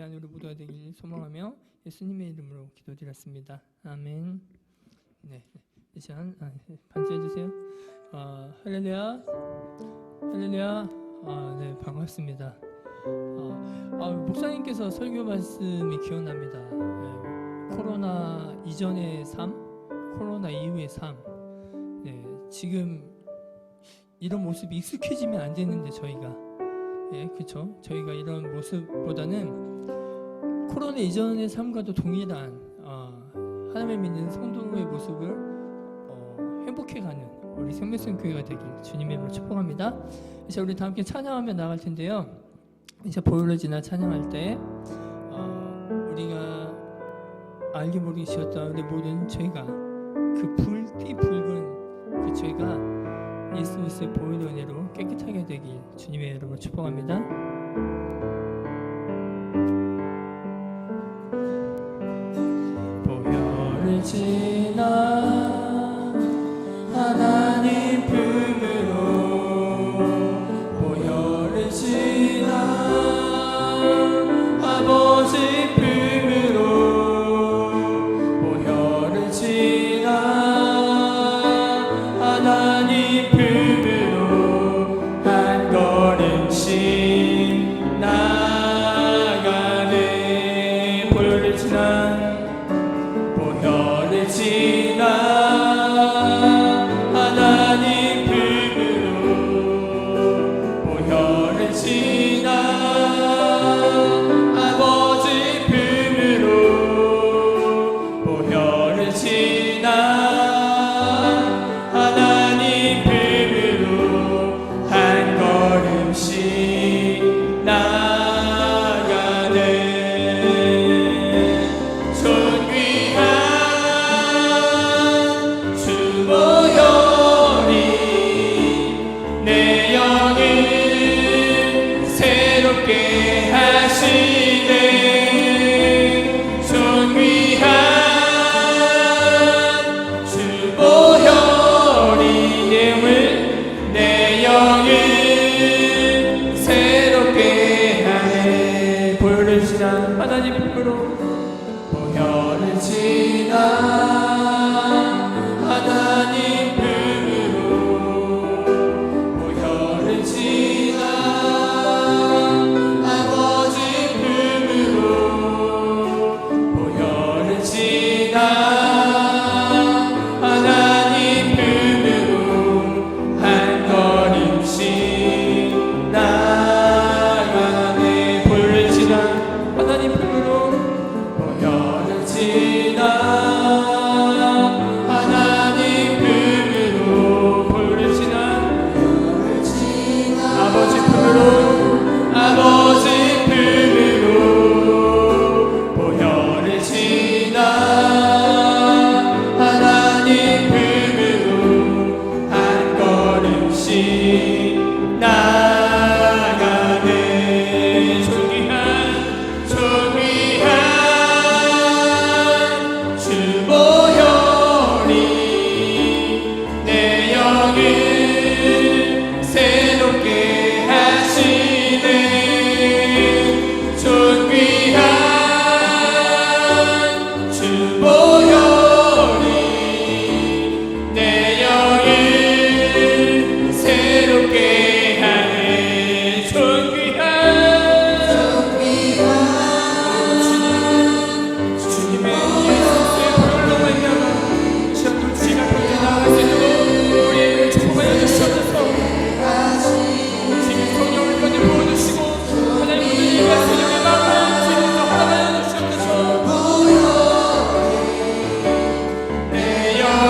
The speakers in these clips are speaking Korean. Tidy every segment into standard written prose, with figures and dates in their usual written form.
안으로 모두가 되길 소망하며 예수님의 이름으로 기도드렸습니다. 아멘. 네, 이 시간 반주해 주세요. 할렐루야, 할렐루야. 네, 반갑습니다. 목사님께서 설교 말씀이 기억납니다. 코로나 이전의 삶, 코로나 이후의 삶. 네, 지금 이런 모습이 익숙해지면 안 되는데 저희가. 그렇죠. 저희가 이런 모습보다는 코로나 이전의 삶과도 동일한 하나님을 믿는 성도의 모습을 회복해가는 우리 생명성 교회가 되길 주님의 이름으로 축복합니다. 이제 우리 다 함께 찬양하며 나갈 텐데요. 이제 보혈을 지나 찬양할 때 우리가 알게 모르게 지었던 우리 모든 죄가 그 붉디 붉은 그 죄가 예수 그리스도의 보혈의 은혜로 깨끗하게 되길 주님의 이름으로 축복합니다. 보혈을 지나 하나님 품으로 보혈을 지나 아버지 품으로 보혈을 지나 하나님 품으로 한 걸음씩 나가네. 보혈을 지나 하나님 품으로 보혈을 지나 아버지 품으로 보혈을 지나 하나님 품으로 한 걸음씩 나가네. 하나님 품으로 보혈을 지나 하나님 품으로 보혈을 지나 아버지 품으로 보혈을 지나 하나님 품으로 한 걸음씩 나가네. 보혈을 지나 하나님 품으로 보혈을 지나 하나님 품으로 보혈을 지나 아버지 품으로 아버지 품으로 보혈을 지나 하나님 품으로 한 걸음씩 나가네.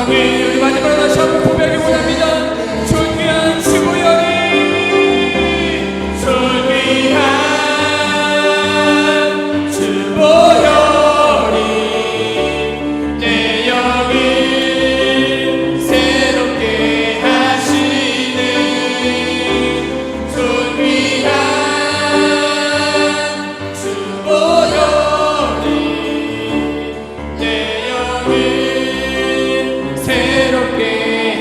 우리 마지막으로 다시 한번 고백하기 원합니다. 존귀한 주보혈이 존귀한 주보혈이 내 영을 새롭게 하시네. 존귀한 주보혈이 내 영을 새롭게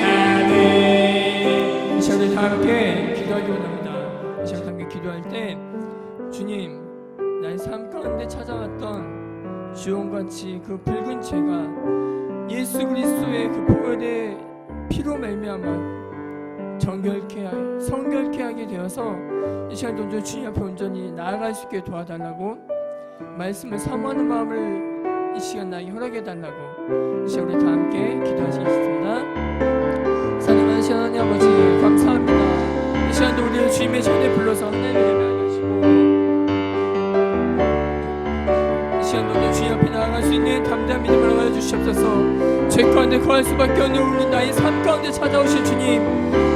하네. 이 시간에 다 함께 기도하기 원합니다. 이 시간에 함께 기도할 때 주님, 나의 삶 가운데 가운데 찾아왔던 주홍같이 그 붉은 죄가 예수 그리스도의 그 보혈의 피로 말미암아 성결케 하게 되어서 이 시간 온전히 주님 앞에 온전히 나아갈 수 있게 도와달라고, 말씀을 사모하는 마음을 이 시간 나에게 허락해 달라고 이 시간 우리 다 함께 기도하시겠습니다. 사랑하신 하나님 아버지 감사합니다. 이 시간도 우리를 주님의 전에 불러서 하나님을 예배하게 하시고, 이 시간도 주님 앞에 나아갈 수 있는 담대한 믿음을 허락해 주시옵소서. 죄 가운데 거할 수밖에 없는 우리 나의 삶 가운데 찾아오신 주님,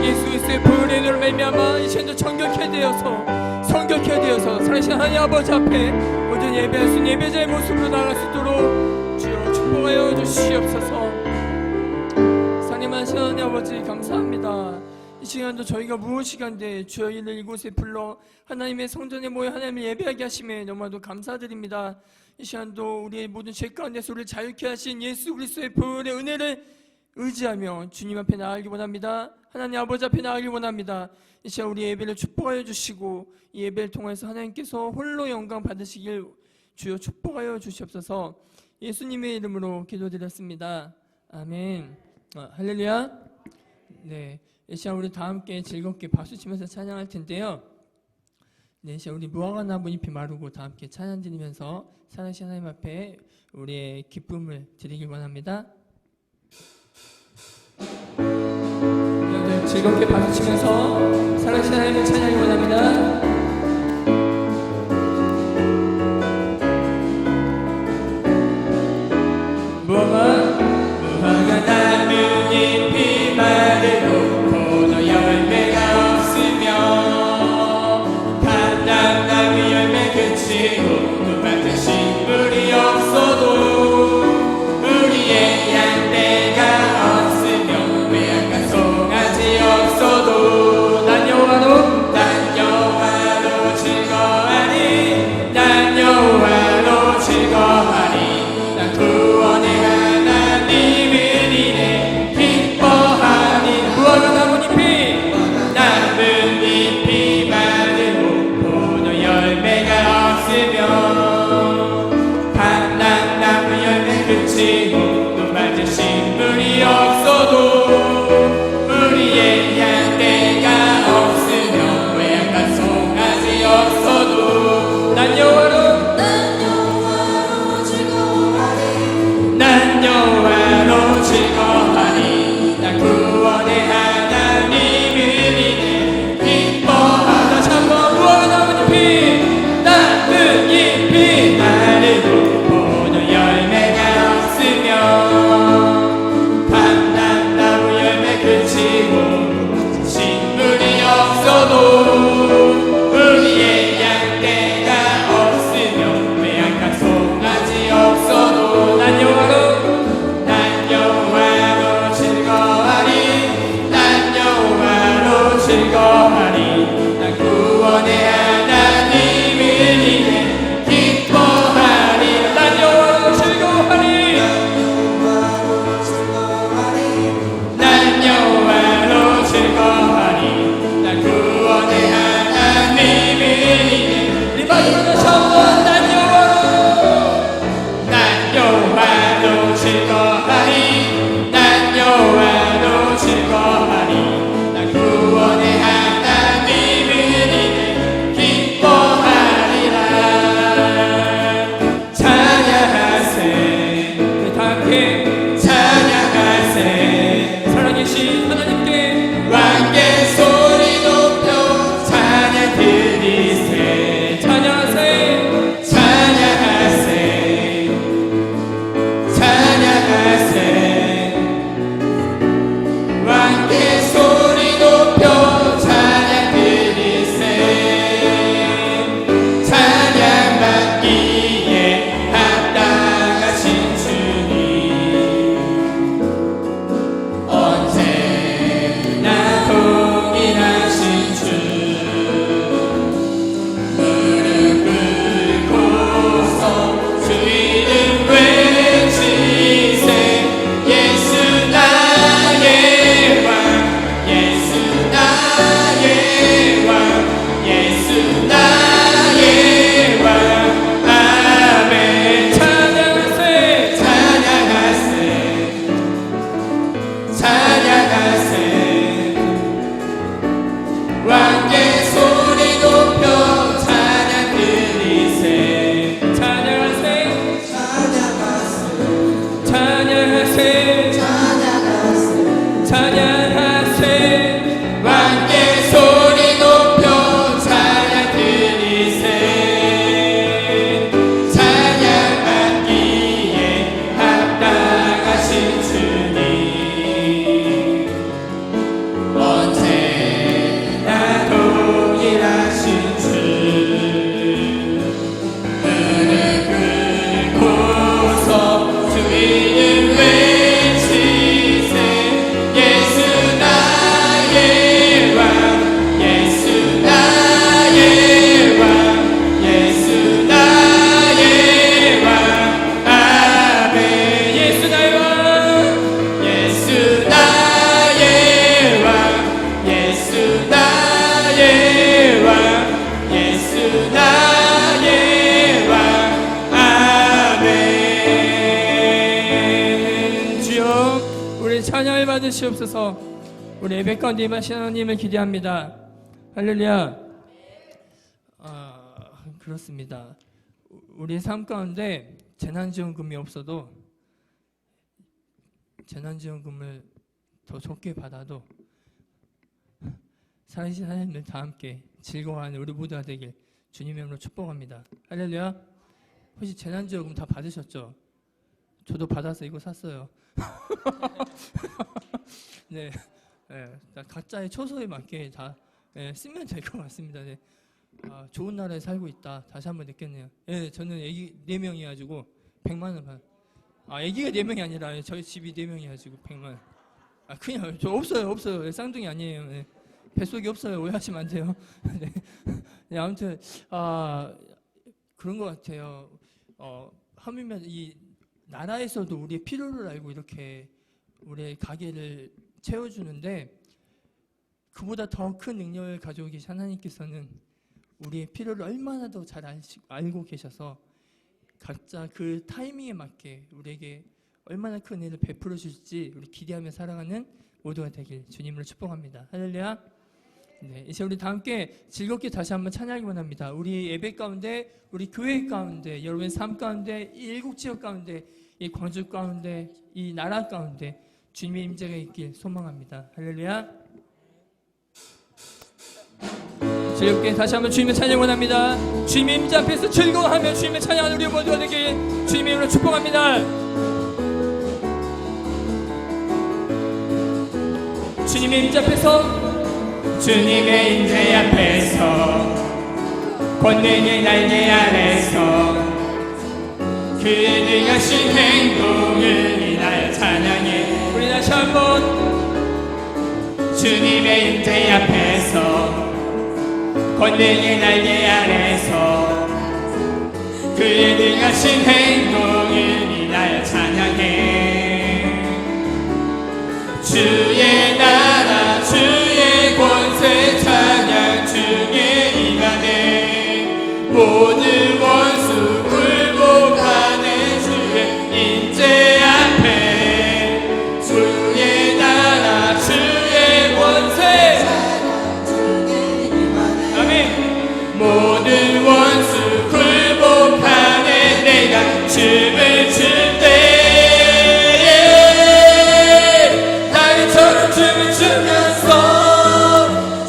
예수 그리스도의 보혈의 은혜로 말미암아 이 시간도 성결케 되어서 살아계신 하나님 아버지 앞에 온전히 예배할 수 있는 예배자의 모습으로 나아갈 수 있도록 주여 축복하여 주시옵소서. 사랑하신 하나님 아버지 감사합니다. 이 시간도 저희가 무엇이 간데 주여 이를 이곳에 불러 하나님의 성전에 모여 하나님을 예배하게 하심에 너무나도 감사드립니다. 이 시간도 우리의 모든 죄 가운데서 우리를 자유케 하신 예수 그리스도의 보혈의 은혜를 의지하며 주님 앞에 나아가기 원합니다. 하나님 아버지 앞에 나아가기 원합니다. 이 시간 우리 예배를 축복하여 주시고 이 예배를 통해서 하나님께서 홀로 영광 받으시길 주여 축복하여 주시옵소서. 예수님의 이름으로 기도드렸습니다. 아멘. 할렐루야. 네, 이 시간 우리 다 함께 즐겁게 박수치면서 찬양할 텐데요. 네, 이 시간 우리 무화과 나무 잎이 마르고 다 함께 찬양 드리면서 살아계신 하나님 앞에 우리의 기쁨을 드리길 원합니다. 즐겁게 박수치면서 살아계신 하나님을 찬양하기 원합니다. 무화과 나무 잎이 마르고 포도 열매가 없으며 감람나무 열매 그치고 똑같은 식물이 없어도 우리의 양떼가 없으며 외양간 송아지 없어도 난 여호와로 찬양을 받으시옵소서. 우리 예배 가운데 임하신 하나님을 기대합니다. 할렐루야. 그렇습니다. 우리의 삶 가운데 재난지원금이 없어도, 재난지원금을 더 적게 받아도 살아계신 하나님을 다 함께 즐거워하는 우리 모두가 되길 주님의 이름으로 축복합니다. 할렐루야. 혹시 재난지원금 다 받으셨죠? 저도 받아서 이거 샀어요. 네, 각자의 처소에 맞게 다 쓰면 될 것 같습니다. 네. 좋은 나라에 살고 있다. 다시 한번 느꼈네요. 저는 애기 4명이 가지고 100만 원 받. 애기가 4명이 아니라 저희 집이 4명이 가지고 100만 원. 그냥 저 없어요. 쌍둥이 아니에요. 네. 뱃속이 없어요. 오해하시면 안 돼요. 네. 네, 아무튼 그런 것 같아요. 하물며 이 나라에서도 우리의 필요를 알고 이렇게 우리의 가게를 채워주는데, 그보다 더 큰 능력을 가지고 계신 하나님께서는 우리의 필요를 얼마나 더 잘 알고 계셔서 각자 그 타이밍에 맞게 우리에게 얼마나 큰 일을 베풀어 주실지 우리 기대하며 살아가는 모두가 되길 주님으로 축복합니다. 할렐루야. 네, 이제 우리 다 함께 즐겁게 다시 한번 찬양하기 원합니다. 우리 예배 가운데, 우리 교회 가운데, 여러분의 삶 가운데, 이 일곱 지역 가운데, 이 광주 가운데, 이 나라 가운데 주님의 임재가 있길 소망합니다. 할렐루야. 즐겁게 다시 한번 주님의 찬양 원합니다. 주님의 임재 앞에서 즐거워하며 주님의 찬양하는 우리 모두가 되길 주님의 이름으로 축복합니다. 주님의 임재 앞에서, 주님의 임재 앞에서, 권능의 날개 아래서 그의 능하신 행동을 인하여 찬양해. 우리 다시 한번 주님의 임재 앞에서, 권능의 날개 아래서 그의 능하신 행동을 인하여 찬양해. 주의 나라 주의 권세 찬양 중에 임하네. 모든 원수 굴복하는 주의 임재 앞에, 주의 나라 주의 권세 모든 원수 굴복하네. 내가 춤을 출 때에 다윗처럼 춤을 추면서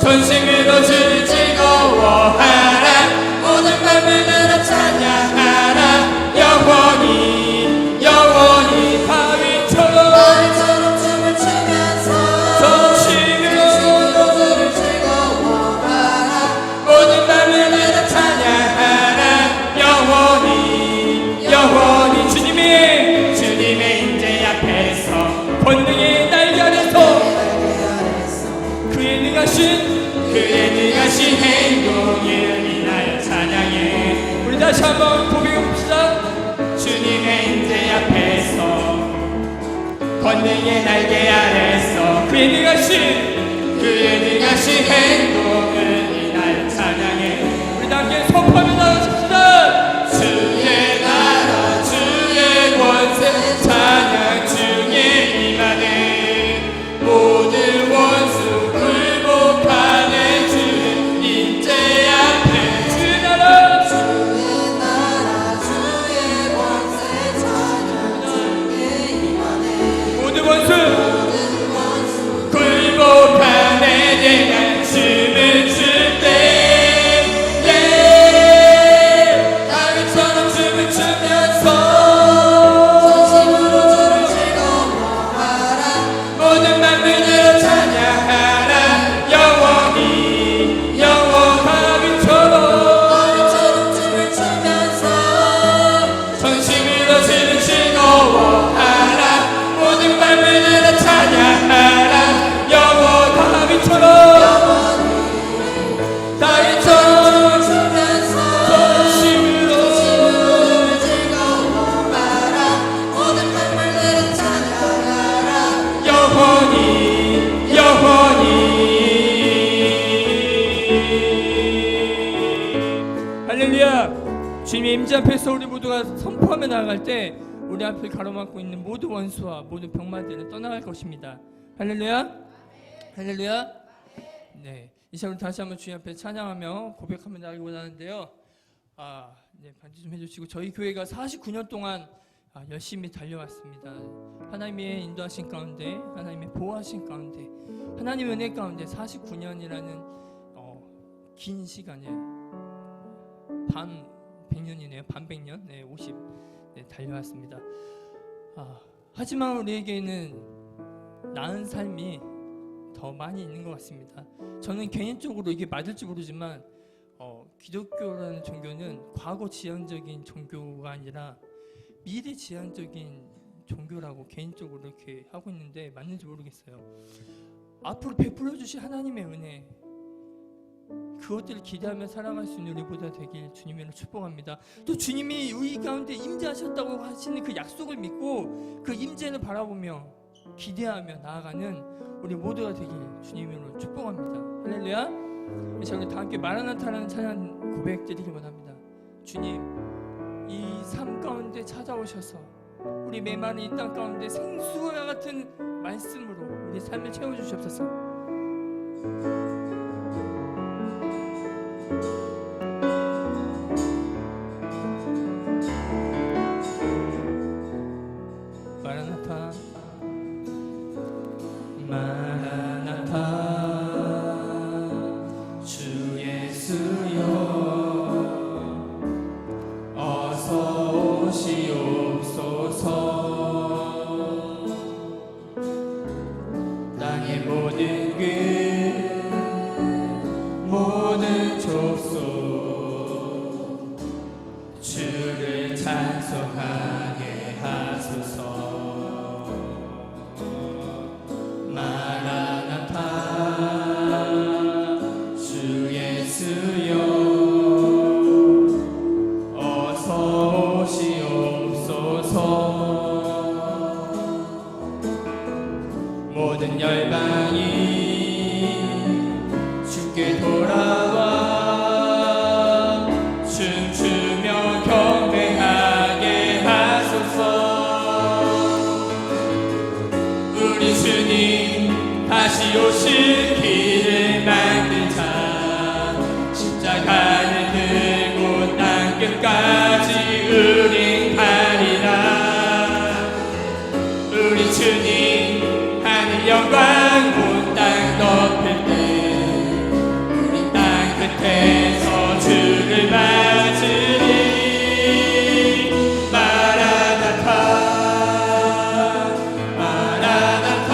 전심으로 주를 즐거워하라. 모든 만물들아 찬양하라. 영원히 영원히 다윗처럼 춤을 추면서 전심으로 주를 즐거워하라. 모든 만물들아 찬양하라. 영원히 영원히 주님의 임재 앞에서, 권능의 날개 아래서 그의 능하신 행동을 인하여 찬양해. 우리 다시 한번 고백해 봅시다. 주님의 임재 앞에서, 권능의 날개 아래서 그의 능하신 행동을 인하여 찬양해. 우리 다 함께 선포하며 나가십시다. 주의 나라 주의 권세 찬양 중에 임하네. 모든 원수 굴복하네. 주의 임재 앞에, 주의 나라 주의 권세 찬양 중에 임하네. 모든 원수 굴복하네. 내가 춤을 출 때에 다윗처럼 춤을 추면서 전심으로 주를 즐거워하라. 모든 만물들아 찬양하라. 영원히 다윗처럼 춤을 추면서 전심으로 주를 즐거워하라. 모든 만물들아 찬양하라. 다윗처럼 전심으로 주를 즐거워하라. 모든 만물들아 찬양하라. 영원히 할렐루야. 주님의 임재 앞에서 우리 모두가 선포하며 나아갈 때 우리 앞을 가로막고 있는 모든 원수와 모든 병마들은 떠나갈 것입니다. 할렐루야. 할렐루야. 네, 이 시간으로 다시 한번 주님 앞에 찬양하며 고백하며 나가기 원하는데요. 네, 반주 좀 해주시고, 저희 교회가 49년 동안 열심히 달려왔습니다. 하나님의 인도하신 가운데, 하나님의 보호하신 가운데, 하나님의 은혜 가운데 49년이라는 긴 시간에 반 100년이네요. 반 100년, 네, 50 달려왔습니다. 하지만 우리에게는 나은 삶이 더 많이 있는 것 같습니다. 저는 개인적으로 이게 맞을지 모르지만 기독교라는 종교는 과거 지향적인 종교가 아니라 미래 지향적인 종교라고 개인적으로 이렇게 하고 있는데 맞는지 모르겠어요. 앞으로 베풀어 주실 하나님의 은혜, 그것들을 기대하며 살아갈 수 있는 우리보다 되길 주님으로 축복합니다. 또 주님이 우리 가운데 임재하셨다고 하시는 그 약속을 믿고 그 임재를 바라보며 기대하며 나아가는 우리 모두가 되길 주님으로 축복합니다. 할렐루야. 자, 우리 다 함께 마라나타라는 찬양 고백 드리기 원합니다. 주님, 이 삶 가운데 찾아오셔서 우리 메마른 이 땅 가운데 생수와 같은 말씀으로 우리 삶을 채워주시옵소서. 마라나타, 마라나타, 주 예수여, 어서 오시옵소서. 땅의 모든 모든 족속 주를 찬송하게 하소서. 마라나타, 주 예수여, 어서 오시옵소서. 모든 열방이 주께 돌아와 춤추며 경배하게 하소서. 우리 주님 다시 오실 길을 만들자. 십자가를 들고 땅 끝까지 우린 가리라. 우리 주님 하늘 영광 온 땅 덮을 때 우리 땅 끝에서 주를 맞으리. 마라나타, 마라나타,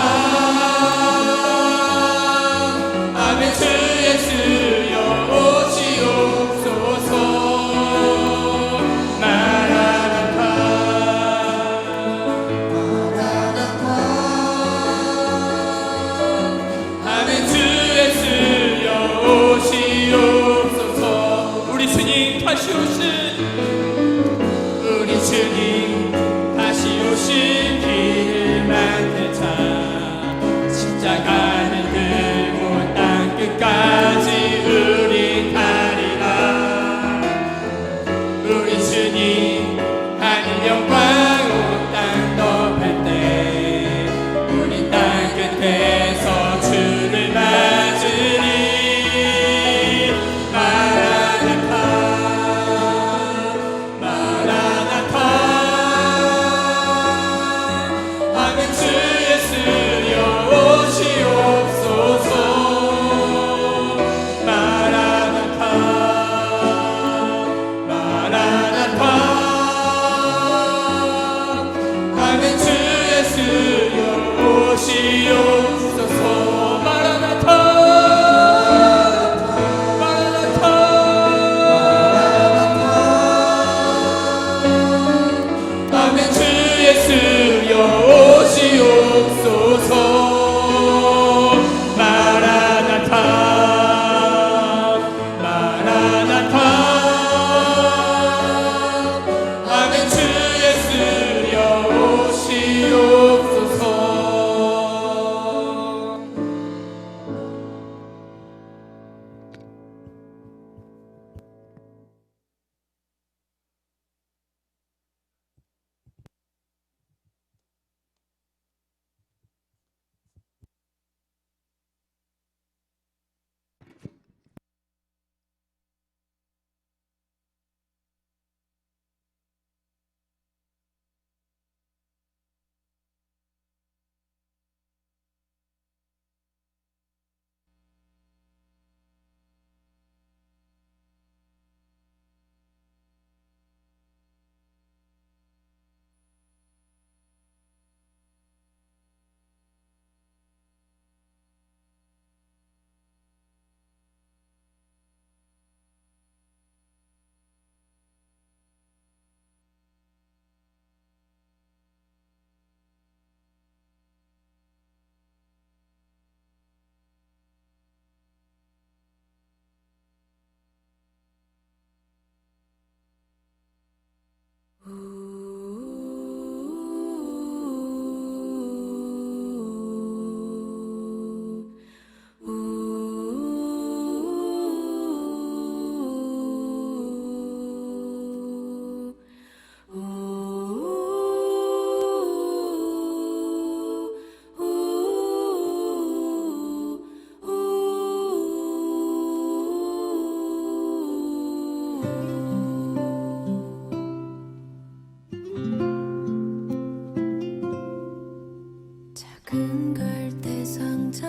작은 갈대 상자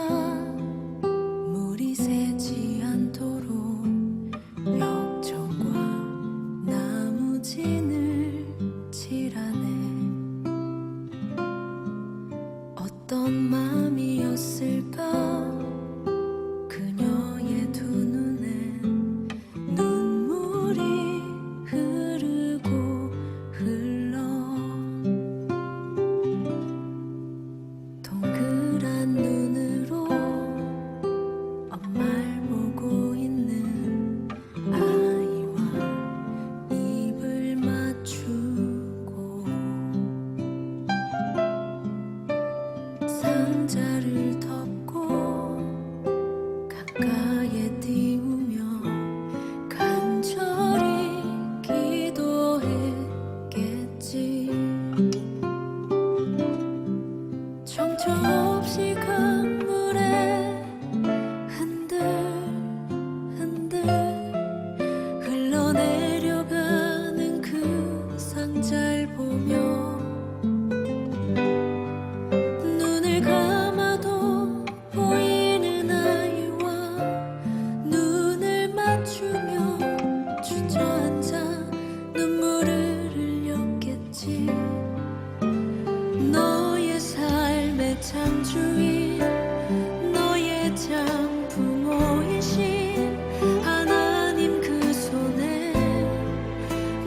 물이 새지 않도록 벽천과 나무진을 칠하네. 어떤 맘이었을까 그녀의 두 눈엔 눈물이 흐르고 흘러. 동그란 눈으로 엄마를 보고 있는 아이와 입을 맞추고 상자를 덮고 가까이에 띄우며 간절히 기도했겠지. 정처 없이 강물에 흔들흔들 흘러내려가는 그 상자를 보며 눈을 감아도 보이는 아이와 눈을 맞추며 주저앉아 눈물을 흘렸겠지. 너의 삶의 창주인 너의 장부모이신 하나님 그 손에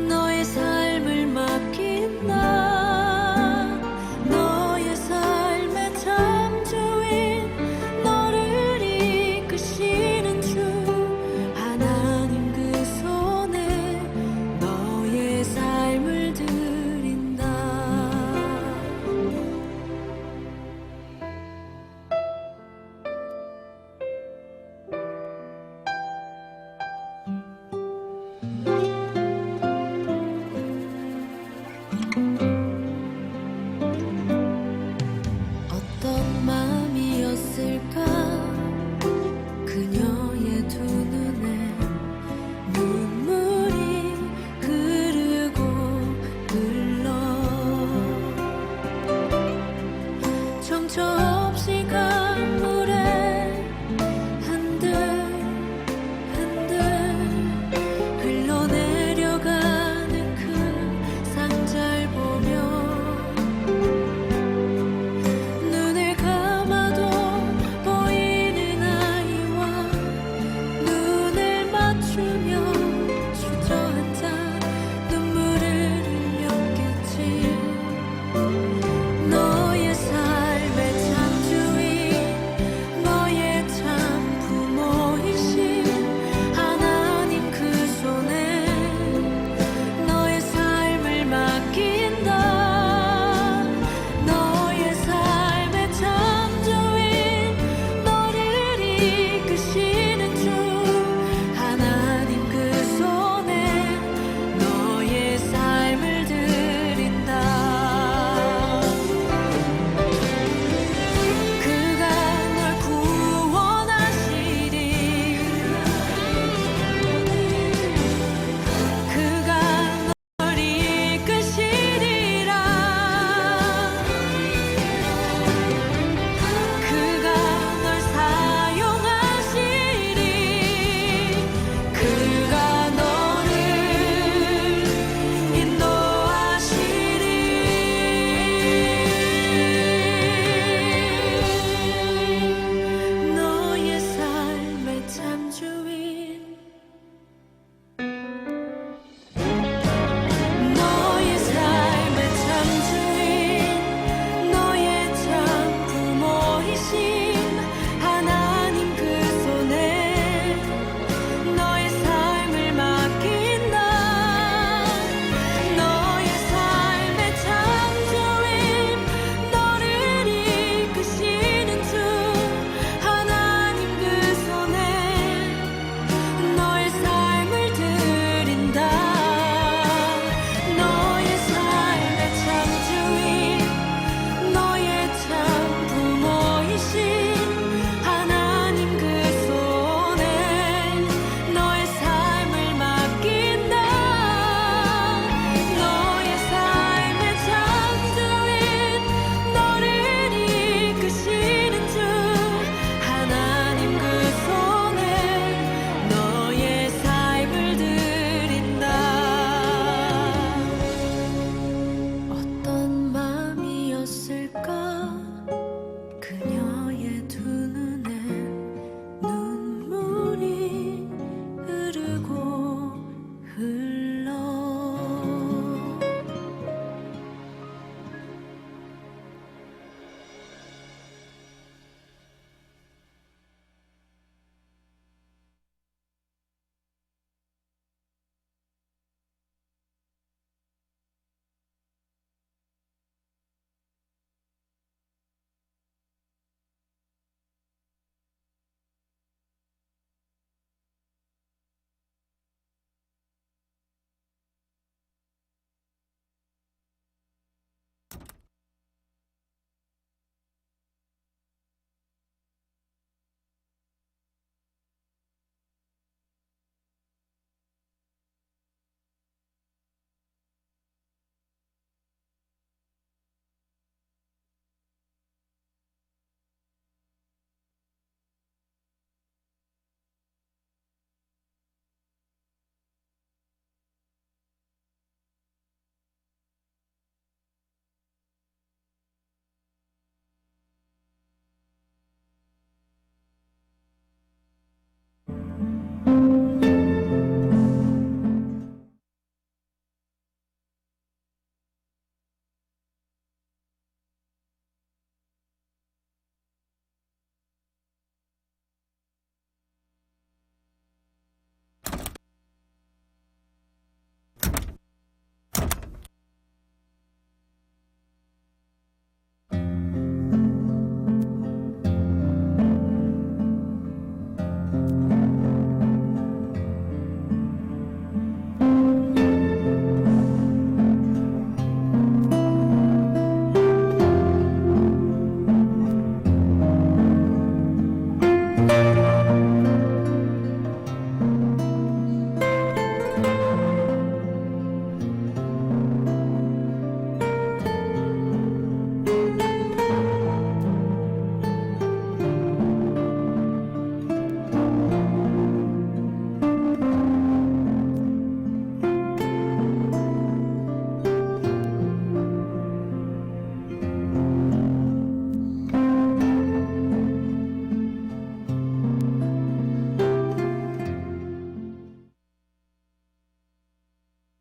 너의 삶을 맡긴 나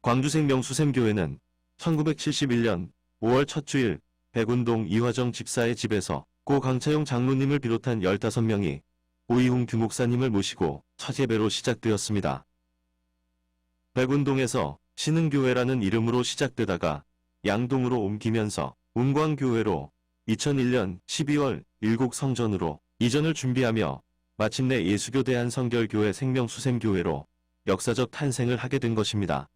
광주생명수샘교회는 1971년 5월 첫 주일 백운동 이화정 집사의 집에서 고 강차용 장로님을 비롯한 15명이 오이훈 규목사님을 모시고 첫 예배로 시작되었습니다. 백운동에서 신흥교회라는 이름으로 시작되다가 양동으로 옮기면서 운광교회로 2001년 12월 일곡 성전으로 이전을 준비하며 마침내 예수교대한성결교회 생명수샘교회로 역사적 탄생을 하게 된 것입니다.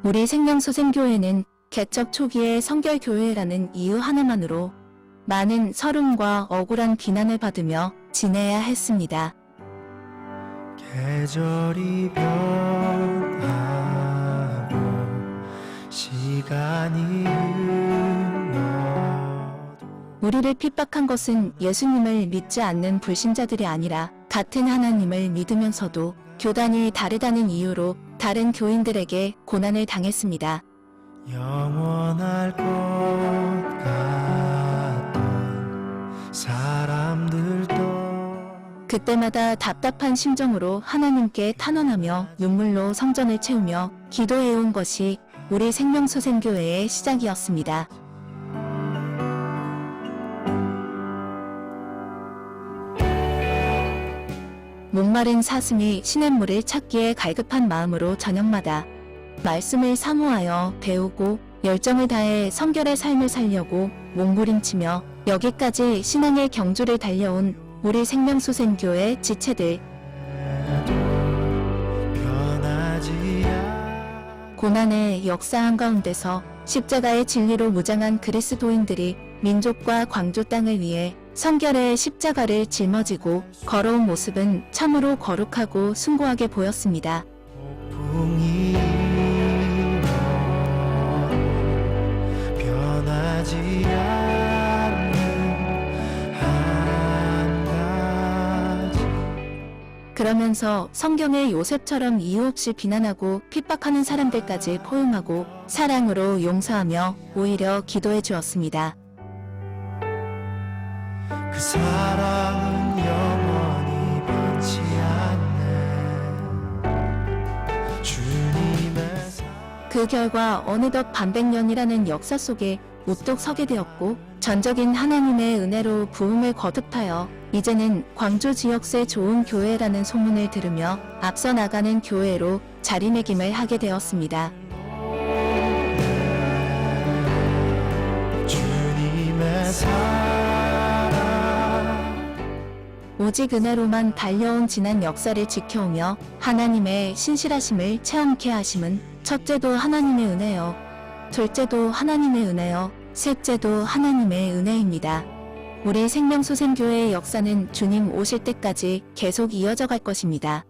우리 생명수샘교회는 개척 초기의 성결교회라는 이유 하나만으로 많은 서름과 억울한 비난을 받으며 지내야 했습니다. 계절이 변하고 시간이 흘러도 우리를 핍박한 것은 예수님을 믿지 않는 불신자들이 아니라 같은 하나님을 믿으면서도 교단이 다르다는 이유로 다른 교인들에게 고난을 당했습니다. 영원할 것 같던 사람들도 그때마다 답답한 심정으로 하나님께 탄원하며 눈물로 성전을 채우며 기도해온 것이 우리 생명수샘교회의 시작이었습니다. 목마른 사슴이 시냇물을 찾기에 갈급한 마음으로 저녁마다 말씀을 사모하여 배우고 열정을 다해 성결의 삶을 살려고 몸부림치며 여기까지 신앙의 경주를 달려온 우리 생명수샘교회 지체들. 변하지 않 고난의 역사 한가운데서 십자가의 진리로 무장한 그리스도인들이 민족과 광주 땅을 위해 성결의 십자가를 짊어지고 걸어온 모습은 참으로 거룩하고 숭고하게 보였습니다. 폭풍이 변하지 않는 한 가지 그러면서 성경의 요셉처럼 이유 없이 비난하고 핍박하는 사람들까지 포용하고 사랑으로 용서하며 오히려 기도해 주었습니다. 그 사랑은 영원히 변치 않네 주님의 그 결과 어느덧 반백년이라는 역사 속에 우뚝 서게 되었고 전적인 하나님의 은혜로 부흥을 거듭하여 이제는 광주 지역새 좋은 교회라는 소문을 들으며 앞서 나가는 교회로 자리매김을 하게 되었습니다. 주님의 사랑 오직 은혜로만 달려온 지난 역사를 지켜오며 하나님의 신실하심을 체험케 하심은 첫째도 하나님의 은혜요, 둘째도 하나님의 은혜요, 셋째도 하나님의 은혜입니다. 우리 생명수샘교회의 역사는 주님 오실 때까지 계속 이어져 갈 것입니다.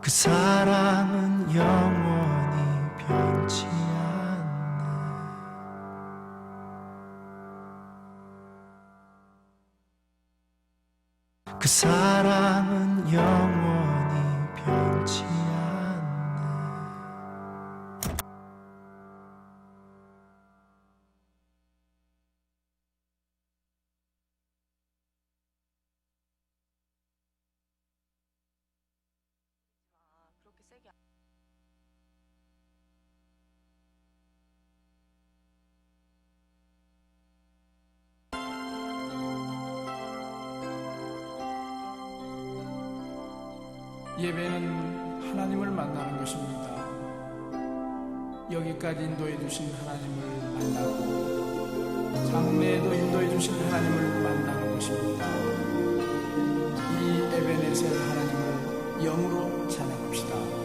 그 사랑은 영원히 변치 않네. 그 사랑은 영원히 변치 않네. 예배는 하나님을 만나는 것입니다. 여기까지 인도해 주신 하나님을 만나고 장래에도 인도해 주신 하나님을 만나는 것입니다. 이 에베네셀 하나님을 영으로 찬양합시다.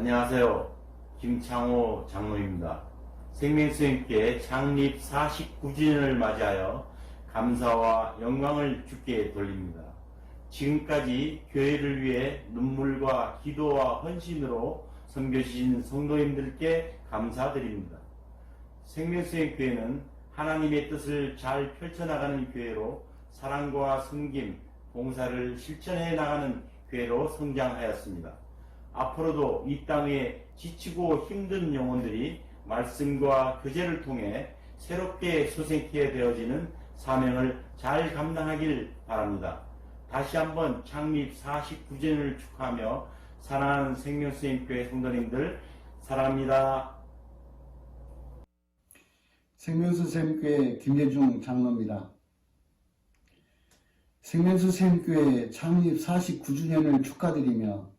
안녕하세요. 김창호 장로입니다. 생명수행교회 창립 49주년을 맞이하여 감사와 영광을 주께 돌립니다. 지금까지 교회를 위해 눈물과 기도와 헌신으로 섬겨주신 성도님들께 감사드립니다. 생명수행교회는 하나님의 뜻을 잘 펼쳐나가는 교회로 사랑과 섬김, 봉사를 실천해 나가는 교회로 성장하였습니다. 앞으로도 이 땅에 지치고 힘든 영혼들이 말씀과 교제를 통해 새롭게 소생케 되어지는 사명을 잘 감당하길 바랍니다. 다시 한번 창립 49주년을 축하하며 사랑하는 생명수행교회 성도님들 사랑합니다. 생명수생교회 김예중 장로입니다. 생명수생교회 창립 49주년을 축하드리며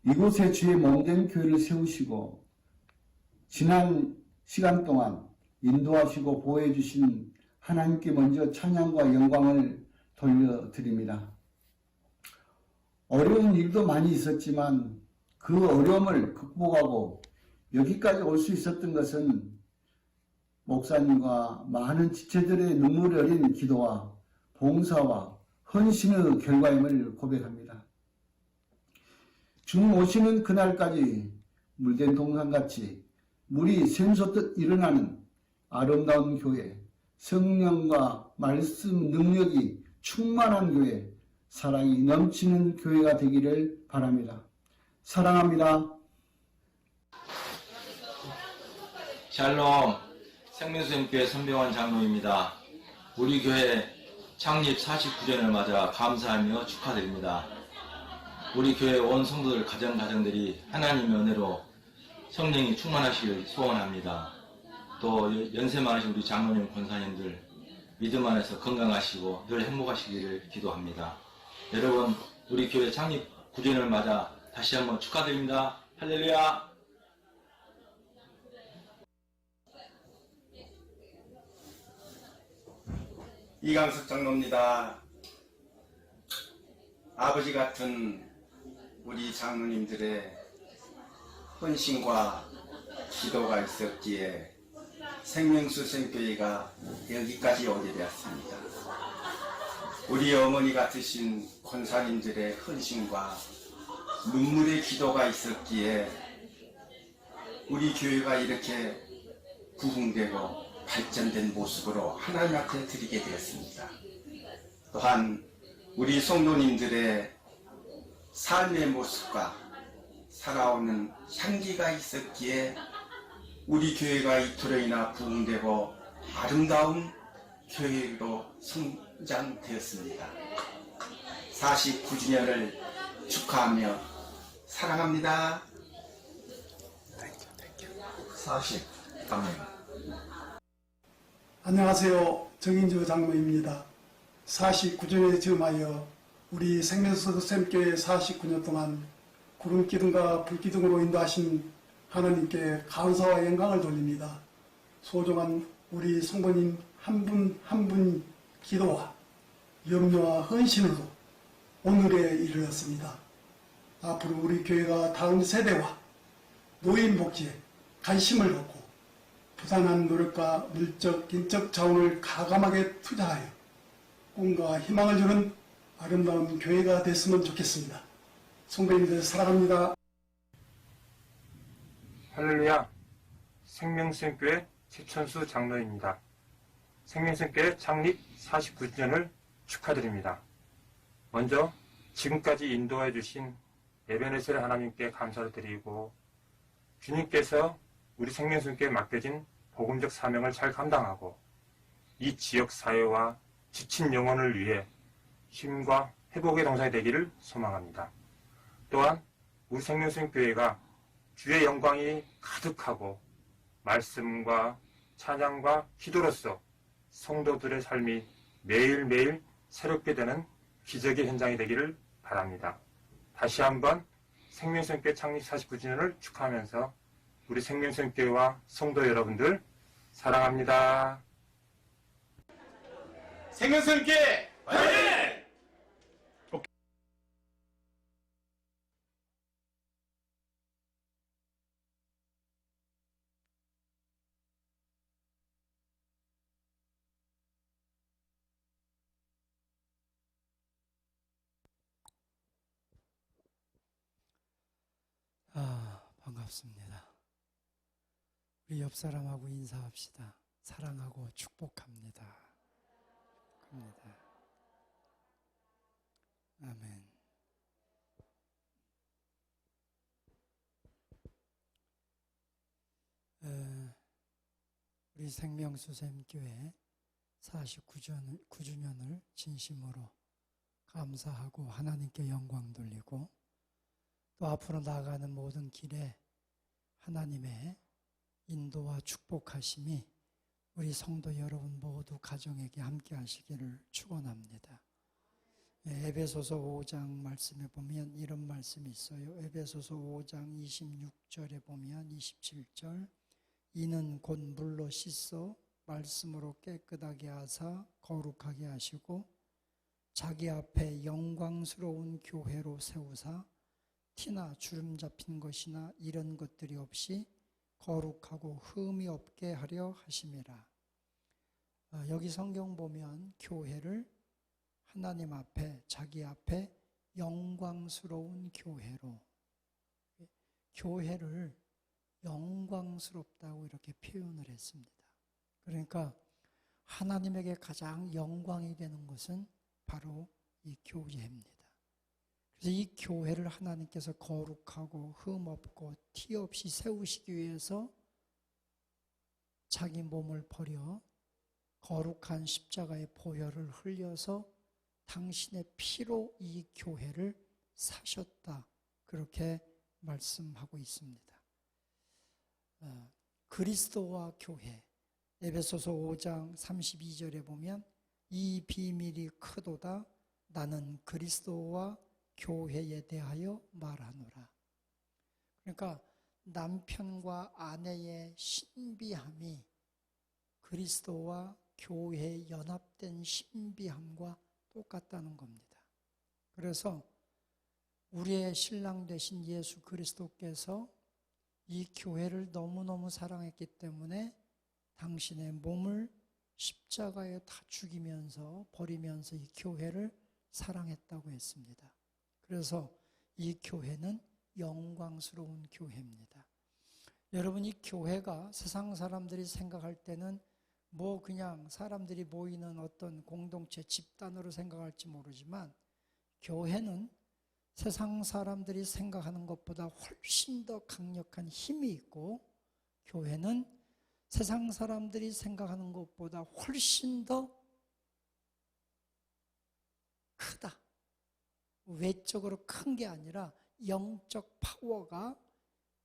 이곳에 주의 몸된 교회를 세우시고 지난 시간 동안 인도하시고 보호해 주신 하나님께 먼저 찬양과 영광을 돌려드립니다. 어려운 일도 많이 있었지만 그 어려움을 극복하고 여기까지 올 수 있었던 것은 목사님과 많은 지체들의 눈물 어린 기도와 봉사와 헌신의 결과임을 고백합니다. 주님 오시는 그날까지 물된 동산같이 물이 샘솟듯 일어나는 아름다운 교회, 성령과 말씀 능력이 충만한 교회, 사랑이 넘치는 교회가 되기를 바랍니다. 사랑합니다. 샬롬, 생명수행교회 선병환 장로입니다. 우리 교회 창립 49주년을 맞아 감사하며 축하드립니다. 우리 교회 온 성도들 가정들이 하나님의 은혜로 성령이 충만하시길 소원합니다. 또 연세 많으신 우리 장로님, 권사님들 믿음 안에서 건강하시고 늘 행복하시기를 기도합니다. 여러분, 우리 교회 창립 9주년을 맞아 다시 한번 축하드립니다. 할렐루야! 이강석 장로입니다. 아버지 같은 우리 장로님들의 헌신과 기도가 있었기에 생명수생교회가 여기까지 오게 되었습니다. 우리 어머니 같으신 권사님들의 헌신과 눈물의 기도가 있었기에 우리 교회가 이렇게 부흥되고 발전된 모습으로 하나님 앞에 드리게 되었습니다. 또한 우리 성도님들의 삶의 모습과 살아오는 향기가 있었기에 우리 교회가 이토록 인하 부흥되고 아름다운 교회로 성장되었습니다. 49주년을 축하하며 사랑합니다. 40. 안녕하세요. 정인주 장로입니다. 49주년에 즈음하여 우리 생명수생교회 49년 동안 구름기둥과 불기둥으로 인도하신 하나님께 감사와 영광을 돌립니다. 소중한 우리 성도님 한 분 한 분 기도와 염려와 헌신으로 오늘에 이르렀습니다. 앞으로 우리 교회가 다음 세대와 노인 복지에 관심을 갖고 부단한 노력과 물적, 인적 자원을 가감하게 투자하여 꿈과 희망을 주는 아름다운 교회가 됐으면 좋겠습니다. 성도님들 사랑합니다. 할렐루야, 생명수행교회 최천수 장로입니다. 생명수행교회 창립 49주년을 축하드립니다. 먼저 지금까지 인도해 주신 에베네셀 하나님께 감사를 드리고 주님께서 우리 생명수행교회에 맡겨진 복음적 사명을 잘 감당하고 이 지역 사회와 지친 영혼을 위해 힘과 회복의 동산이 되기를 소망합니다. 또한 우리 생명수행교회가 주의 영광이 가득하고 말씀과 찬양과 기도로서 성도들의 삶이 매일매일 새롭게 되는 기적의 현장이 되기를 바랍니다. 다시 한번 생명수행교회 창립 49주년을 축하하면서 우리 생명수행교회와 성도 여러분들 사랑합니다. 생명수행교회 화이팅! 반갑습니다. 우리 옆 사람하고 인사합시다. 사랑하고 축복합니다. 축복합니다. 아멘. 우리 생명수샘교회 49주년을 진심으로 감사하고 하나님께 영광 돌리고 또 앞으로 나아가는 모든 길에 하나님의 인도와 축복하심이 우리 성도 여러분 모두 가정에게 함께 하시기를 축원합니다. 에베소서 5장 말씀에 보면 이런 말씀이 있어요. 에베소서 5장 26절에 보면 27절 이는 곧 물로 씻어 말씀으로 깨끗하게 하사 거룩하게 하시고 자기 앞에 영광스러운 교회로 세우사 티나 주름 잡힌 것이나 이런 것들이 없이 거룩하고 흠이 없게 하려 하심이라. 여기 성경 보면 교회를 하나님 앞에 자기 앞에 영광스러운 교회로 교회를 영광스럽다고 이렇게 표현을 했습니다. 그러니까 하나님에게 가장 영광이 되는 것은 바로 이 교회입니다. 그래서 이 교회를 하나님께서 거룩하고 흠없고 티 없이 세우시기 위해서 자기 몸을 버려 거룩한 십자가의 보혈을 흘려서 당신의 피로 이 교회를 사셨다. 그렇게 말씀하고 있습니다. 그리스도와 교회, 에베소서 5장 32절에 보면 이 비밀이 크도다 나는 그리스도와 교회에 대하여 말하노라. 그러니까 남편과 아내의 신비함이 그리스도와 교회에 연합된 신비함과 똑같다는 겁니다. 그래서 우리의 신랑 되신 예수 그리스도께서 이 교회를 너무너무 사랑했기 때문에 당신의 몸을 십자가에 다 죽이면서 버리면서 이 교회를 사랑했다고 했습니다. 그래서 이 교회는 영광스러운 교회입니다. 여러분, 이 교회가 세상 사람들이 생각할 때는 뭐 그냥 사람들이 모이는 어떤 공동체 집단으로 생각할지 모르지만 교회는 세상 사람들이 생각하는 것보다 훨씬 더 강력한 힘이 있고 교회는 세상 사람들이 생각하는 것보다 훨씬 더 크다. 외적으로 큰 게 아니라 영적 파워가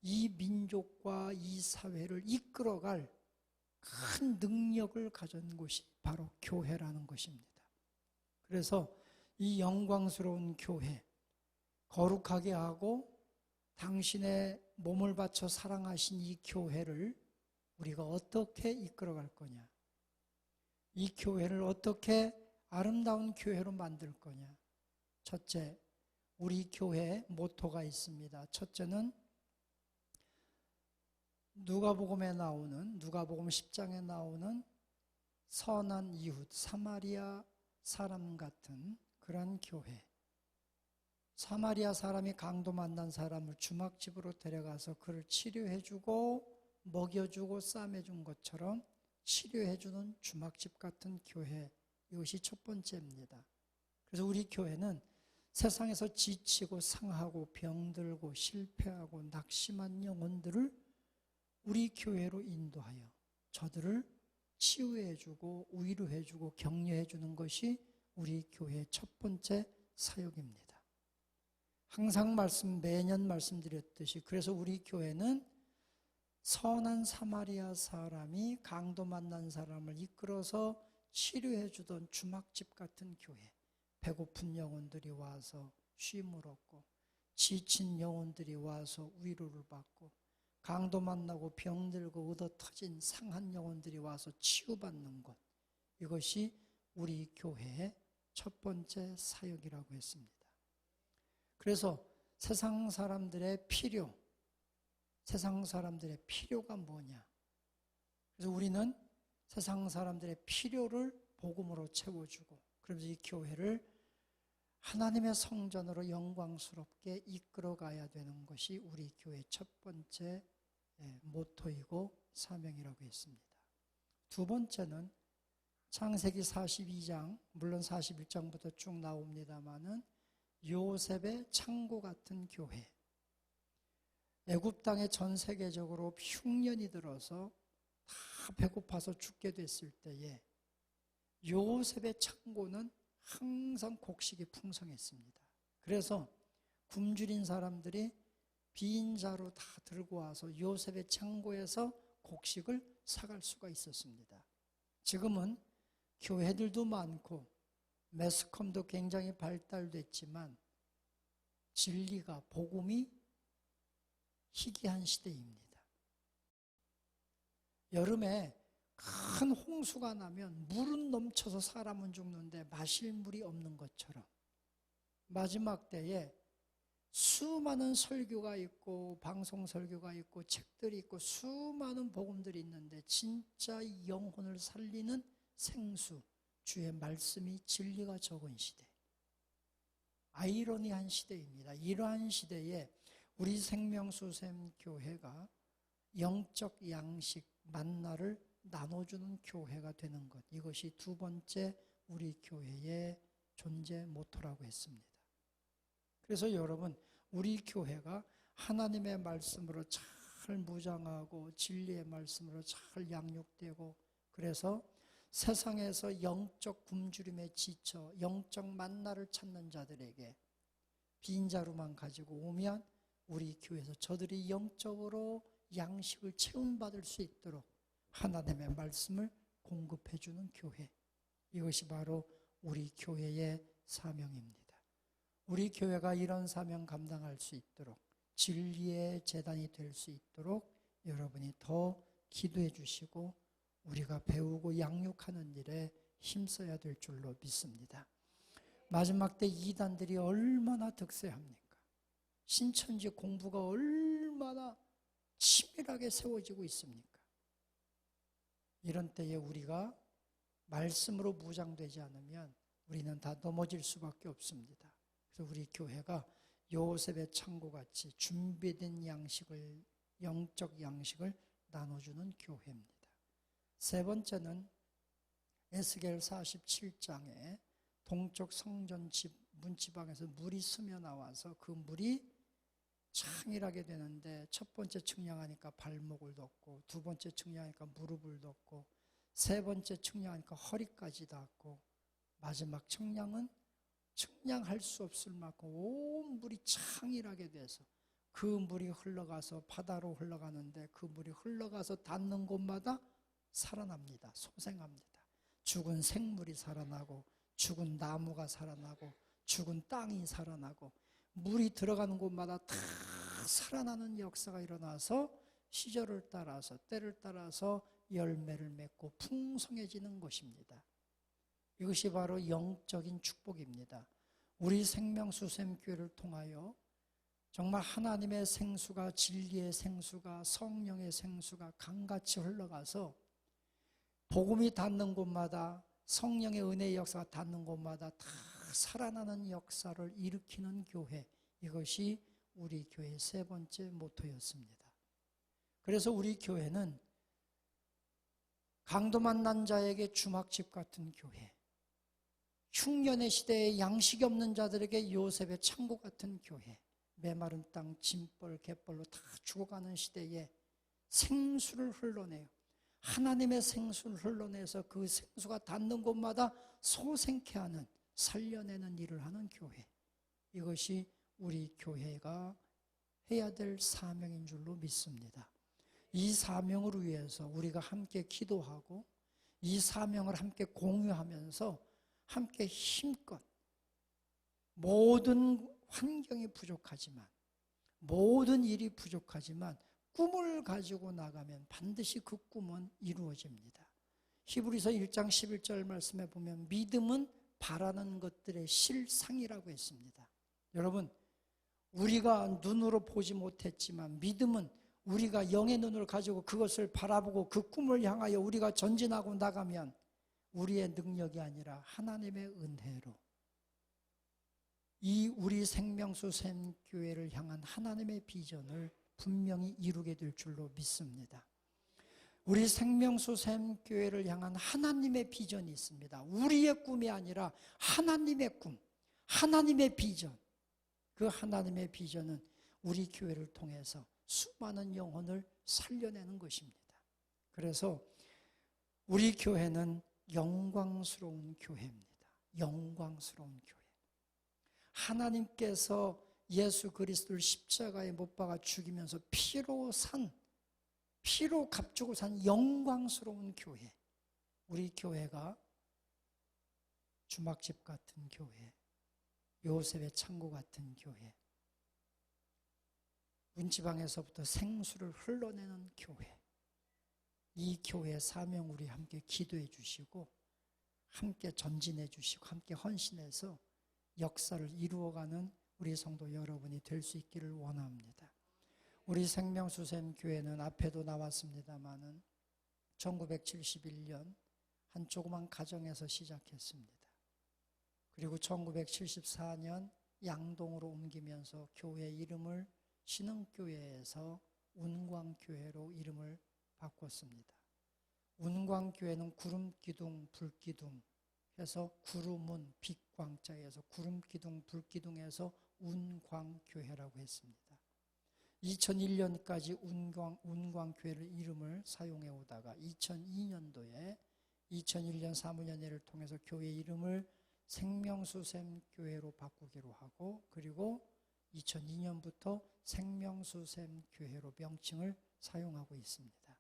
이 민족과 이 사회를 이끌어갈 큰 능력을 가진 곳이 바로 교회라는 것입니다. 그래서 이 영광스러운 교회, 거룩하게 하고 당신의 몸을 바쳐 사랑하신 이 교회를 우리가 어떻게 이끌어갈 거냐? 이 교회를 어떻게 아름다운 교회로 만들 거냐? 첫째, 우리 교회에 모토가 있습니다. 첫째는 누가복음 10장에 나오는 선한 이웃, 사마리아 사람 같은 그런 교회. 사마리아 사람이 강도 만난 사람을 주막집으로 데려가서 그를 치료해주고 먹여주고 싸매준 것처럼 치료해주는 주막집 같은 교회, 이것이 첫 번째입니다. 그래서 우리 교회는 세상에서 지치고 상하고 병들고 실패하고 낙심한 영혼들을 우리 교회로 인도하여 저들을 치유해주고 위로해주고 격려해주는 것이 우리 교회의 첫 번째 사역입니다. 항상 매년 말씀드렸듯이 그래서 우리 교회는 선한 사마리아 사람이 강도 만난 사람을 이끌어서 치료해주던 주막집 같은 교회, 배고픈 영혼들이 와서 쉼을 얻고 지친 영혼들이 와서 위로를 받고 강도 만나고 병들고 얻어터진 상한 영혼들이 와서 치유받는 것, 이것이 우리 교회의 첫 번째 사역이라고 했습니다. 그래서 세상 사람들의 필요가 뭐냐? 그래서 우리는 세상 사람들의 필요를 복음으로 채워주고, 그러면서 이 교회를 하나님의 성전으로 영광스럽게 이끌어가야 되는 것이 우리 교회의 첫 번째 모토이고 사명이라고 했습니다. 두 번째는 창세기 42장, 물론 41장부터 쭉 나옵니다마는 요셉의 창고 같은 교회. 애굽 땅에 전 세계적으로 흉년이 들어서 다 배고파서 죽게 됐을 때에 요셉의 창고는 항상 곡식이 풍성했습니다. 그래서 굶주린 사람들이 빈 자루 다 들고 와서 요셉의 창고에서 곡식을 사갈 수가 있었습니다. 지금은 교회들도 많고 매스컴도 굉장히 발달됐지만 진리가, 복음이 희귀한 시대입니다. 여름에 큰 홍수가 나면 물은 넘쳐서 사람은 죽는데 마실 물이 없는 것처럼 마지막 때에 수많은 설교가 있고 방송 설교가 있고 책들이 있고 수많은 복음들이 있는데 진짜 영혼을 살리는 생수, 주의 말씀이 진리가 적은 시대, 아이러니한 시대입니다. 이러한 시대에 우리 생명수샘교회가 영적 양식, 만나를 나눠주는 교회가 되는 것, 이것이 두 번째 우리 교회의 존재 모토라고 했습니다. 그래서 여러분, 우리 교회가 하나님의 말씀으로 잘 무장하고 진리의 말씀으로 잘 양육되고, 그래서 세상에서 영적 굶주림에 지쳐 영적 만나를 찾는 자들에게 빈자루만 가지고 오면 우리 교회에서 저들이 영적으로 양식을 체험받을 수 있도록 하나님의 말씀을 공급해 주는 교회, 이것이 바로 우리 교회의 사명입니다. 우리 교회가 이런 사명 감당할 수 있도록, 진리의 재단이 될 수 있도록 여러분이 더 기도해 주시고 우리가 배우고 양육하는 일에 힘써야 될 줄로 믿습니다. 마지막 때 이단들이 얼마나 득세합니까? 신천지 공부가 얼마나 치밀하게 세워지고 있습니까? 이런 때에 우리가 말씀으로 무장되지 않으면 우리는 다 넘어질 수밖에 없습니다. 그래서 우리 교회가 요셉의 창고같이 준비된 양식을, 영적 양식을 나눠주는 교회입니다. 세 번째는 에스겔 47장에 동쪽 성전 문지방에서 물이 스며 나와서 그 물이 창일하게 되는데, 첫 번째 측량하니까 발목을 덮고, 두 번째 측량하니까 무릎을 덮고, 세 번째 측량하니까 허리까지 닿고, 마지막 측량은 측량할 수 없을 만큼 온 물이 창일하게 돼서 그 물이 흘러가서 바다로 흘러가는데, 그 물이 흘러가서 닿는 곳마다 살아납니다. 소생합니다. 죽은 생물이 살아나고, 죽은 나무가 살아나고, 죽은 땅이 살아나고, 물이 들어가는 곳마다 다 살아나는 역사가 일어나서 시절을 따라서, 때를 따라서 열매를 맺고 풍성해지는 것입니다. 이것이 바로 영적인 축복입니다. 우리 생명수샘교회를 통하여 정말 하나님의 생수가, 진리의 생수가, 성령의 생수가 강같이 흘러가서 복음이 닿는 곳마다, 성령의 은혜의 역사가 닿는 곳마다 다 살아나는 역사를 일으키는 교회, 이것이 우리 교회의 세 번째 모토였습니다. 그래서 우리 교회는 강도 만난 자에게 주막집 같은 교회, 흉년의 시대에 양식이 없는 자들에게 요셉의 창고 같은 교회, 메마른 땅 짐벌 갯벌로 다 죽어가는 시대에 생수를 흘러내요. 하나님의 생수를 흘러내서 그 생수가 닿는 곳마다 소생케 하는, 살려내는 일을 하는 교회, 이것이 우리 교회가 해야 될 사명인 줄로 믿습니다. 이 사명을 위해서 우리가 함께 기도하고 이 사명을 함께 공유하면서 함께 힘껏, 모든 환경이 부족하지만, 모든 일이 부족하지만 꿈을 가지고 나가면 반드시 그 꿈은 이루어집니다. 히브리서 1장 11절 말씀에 보면 믿음은 바라는 것들의 실상이라고 했습니다. 여러분, 우리가 눈으로 보지 못했지만 믿음은 우리가 영의 눈을 가지고 그것을 바라보고 그 꿈을 향하여 우리가 전진하고 나가면 우리의 능력이 아니라 하나님의 은혜로 이 우리 생명수 샘교회를 향한 하나님의 비전을 분명히 이루게 될 줄로 믿습니다. 우리 생명수 샘교회를 향한 하나님의 비전이 있습니다. 우리의 꿈이 아니라 하나님의 꿈, 하나님의 비전. 그 하나님의 비전은 우리 교회를 통해서 수많은 영혼을 살려내는 것입니다. 그래서 우리 교회는 영광스러운 교회입니다. 영광스러운 교회. 하나님께서 예수 그리스도를 십자가에 못 박아 죽이면서 피로 값주고 산 영광스러운 교회. 우리 교회가 주막집 같은 교회, 요셉의 창고 같은 교회, 문지방에서부터 생수를 흘러내는 교회. 이 교회의 사명 우리 함께 기도해 주시고 함께 전진해 주시고 함께 헌신해서 역사를 이루어가는 우리 성도 여러분이 될 수 있기를 원합니다. 우리 생명수샘교회는 앞에도 나왔습니다마는 1971년 한 조그만 가정에서 시작했습니다. 그리고 1974년 양동으로 옮기면서 교회 이름을 신흥교회에서 운광교회로 이름을 바꿨습니다. 운광교회는 구름기둥, 불기둥 해서 구름은 빛광자에서 구름기둥, 불기둥에서 운광교회라고 했습니다. 2001년까지 운광교회를 이름을 사용해 오다가 2002년도에 2001년 사무연회를 통해서 교회 이름을 생명수샘교회로 바꾸기로 하고 그리고 2002년부터 생명수샘교회로 명칭을 사용하고 있습니다.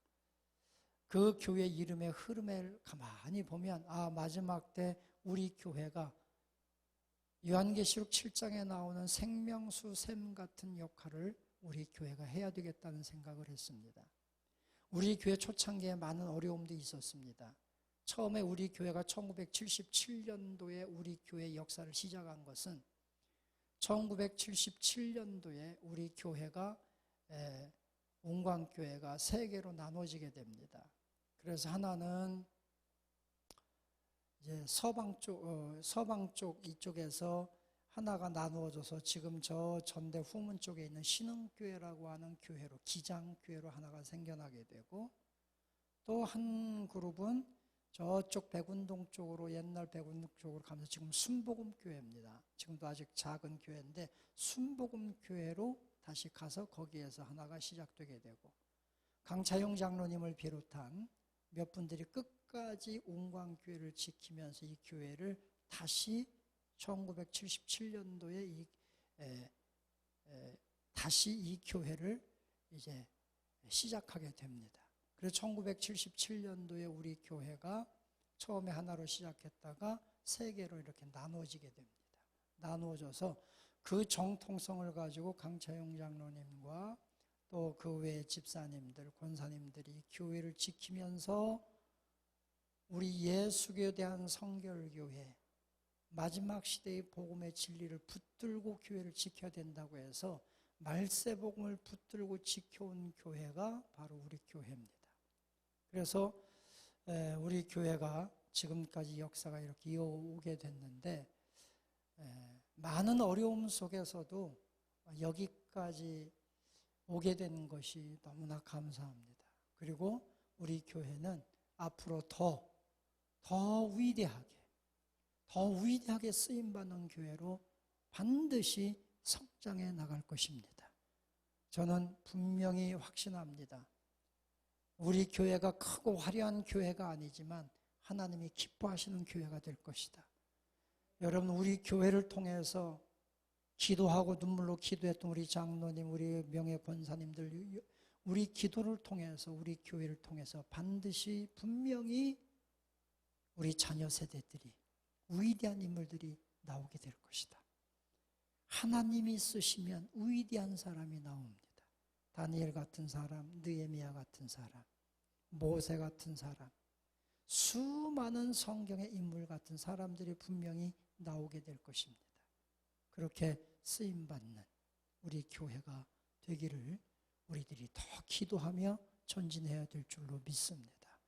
그 교회 이름의 흐름을 가만히 보면 마지막 때 우리 교회가 요한계시록 7장에 나오는 생명수샘 같은 역할을 우리 교회가 해야 되겠다는 생각을 했습니다. 우리 교회 초창기에 많은 어려움도 있었습니다. 처음에 우리 교회가 1977년도에 우리 교회 역사를 시작한 것은 1977년도에 우리 교회가 운광교회가 세 개로 나눠지게 됩니다. 그래서 하나는 이제 서방 쪽 이쪽에서 하나가 나누어져서 지금 저 전대 후문 쪽에 있는 신흥교회라고 하는 교회로 기장교회로 하나가 생겨나게 되고 또 한 그룹은 저쪽 백운동 쪽으로 옛날 백운동 쪽으로 가면서 지금 순복음교회입니다. 지금도 아직 작은 교회인데 순복음교회로 다시 가서 거기에서 하나가 시작되게 되고 강차용 장로님을 비롯한 몇 분들이 끝까지 운광교회를 지키면서 이 교회를 다시 1977년도에 다시 이 교회를 이제 시작하게 됩니다. 그래서 1977년도에 우리 교회가 처음에 하나로 시작했다가 세 개로 이렇게 나누어지게 됩니다. 나누어져서 그 정통성을 가지고 강차용 장로님과 또 그 외의 집사님들, 권사님들이 교회를 지키면서 우리 예수교에 대한 성결교회, 마지막 시대의 복음의 진리를 붙들고 교회를 지켜야 된다고 해서 말세복음을 붙들고 지켜온 교회가 바로 우리 교회입니다. 그래서 우리 교회가 지금까지 역사가 이렇게 이어오게 됐는데 많은 어려움 속에서도 여기까지 오게 된 것이 너무나 감사합니다. 그리고 우리 교회는 앞으로 더 위대하게 쓰임받는 교회로 반드시 성장해 나갈 것입니다. 저는 분명히 확신합니다. 우리 교회가 크고 화려한 교회가 아니지만 하나님이 기뻐하시는 교회가 될 것이다. 여러분, 우리 교회를 통해서 기도하고 눈물로 기도했던 우리 장로님, 우리 명예 권사님들, 우리 기도를 통해서, 우리 교회를 통해서 반드시 분명히 우리 자녀 세대들이 위대한 인물들이 나오게 될 것이다. 하나님이 쓰시면 위대한 사람이 나옵니다. 다니엘 같은 사람, 느헤미야 같은 사람, 모세 같은 사람, 수많은 성경의 인물 같은 사람들이 분명히 나오게 될 것입니다. 그렇게 쓰임받는 우리 교회가 되기를 우리들이 더 기도하며 전진해야 될 줄로 믿습니다.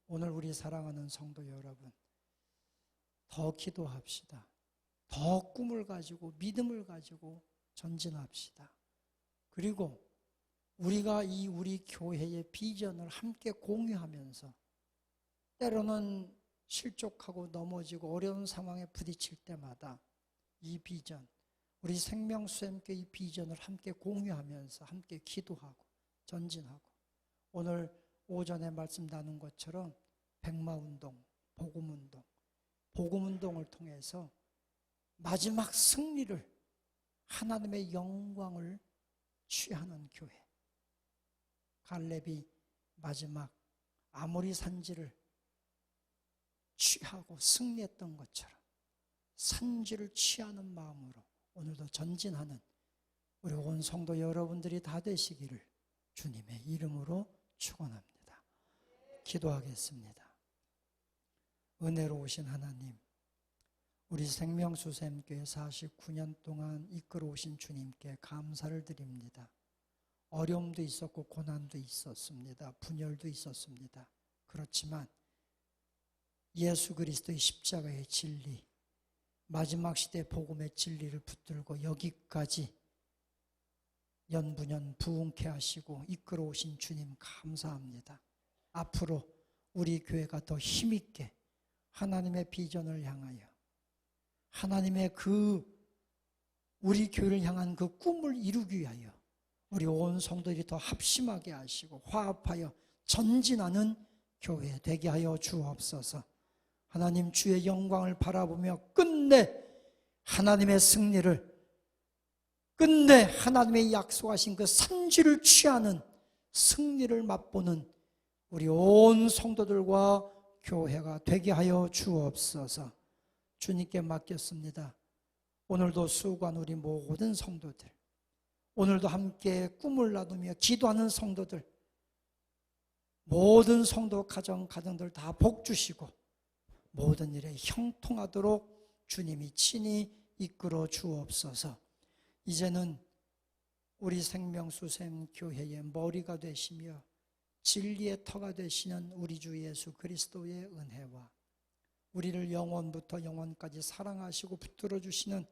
오늘 우리 사랑하는 성도 여러분, 더 기도합시다. 더 꿈을 가지고 믿음을 가지고 전진합시다. 그리고 우리가 우리 교회의 비전을 함께 공유하면서 때로는 실족하고 넘어지고 어려운 상황에 부딪힐 때마다 이 비전, 우리 생명수ем교회 이 비전을 함께 공유하면서 함께 기도하고 전진하고 오늘 오전에 말씀 나눈 것처럼 백마운동, 복음운동을 통해서 마지막 승리를 하나님의 영광을 취하는 교회. 갈렙이 마지막 아모리 산지를 취하고 승리했던 것처럼 산지를 취하는 마음으로 오늘도 전진하는 우리 온 성도 여러분들이 다 되시기를 주님의 이름으로 축원합니다. 기도하겠습니다. 은혜로우신 하나님, 우리 생명수샘교회 49년 동안 이끌어오신 주님께 감사를 드립니다. 어려움도 있었고 고난도 있었습니다. 분열도 있었습니다. 그렇지만 예수 그리스도의 십자가의 진리, 마지막 시대 복음의 진리를 붙들고 여기까지 연분연 부흥케 하시고 이끌어오신 주님 감사합니다. 앞으로 우리 교회가 더 힘있게 하나님의 비전을 향하여 하나님의 우리 교회를 향한 그 꿈을 이루기 위하여 우리 온 성도들이 더 합심하게 하시고 화합하여 전진하는 교회 되게 하여 주옵소서. 하나님 주의 영광을 바라보며 끝내 하나님의 승리를, 끝내 하나님의 약속하신 그 산지를 취하는 승리를 맛보는 우리 온 성도들과 교회가 되게 하여 주옵소서. 주님께 맡겼습니다. 오늘도 수고한 우리 모든 성도들, 오늘도 함께 꿈을 나누며 기도하는 성도들, 모든 성도 가정들 다 복 주시고 모든 일에 형통하도록 주님이 친히 이끌어 주옵소서. 이제는 우리 생명수샘교회의 머리가 되시며 진리의 터가 되시는 우리 주 예수 그리스도의 은혜와 우리를 영원부터 영원까지 사랑하시고 붙들어 주시는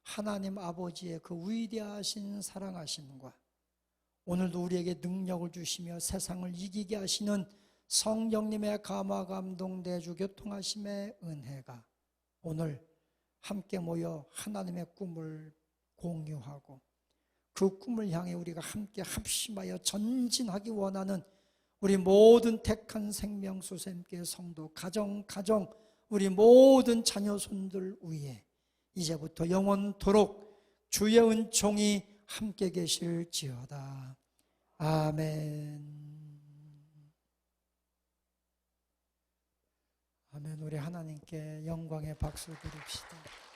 하나님 아버지의 그 위대하신 사랑하심과 오늘도 우리에게 능력을 주시며 세상을 이기게 하시는 성령님의 감화 감동 내주 교통하심의 은혜가 오늘 함께 모여 하나님의 꿈을 공유하고 그 꿈을 향해 우리가 함께 합심하여 전진하기 원하는 우리 모든 택한 생명수샘교회 성도 가정 우리 모든 자녀손들 위에 이제부터 영원토록 주의 은총이 함께 계실지어다. 아멘. 아멘. 우리 하나님께 영광의 박수 드립시다.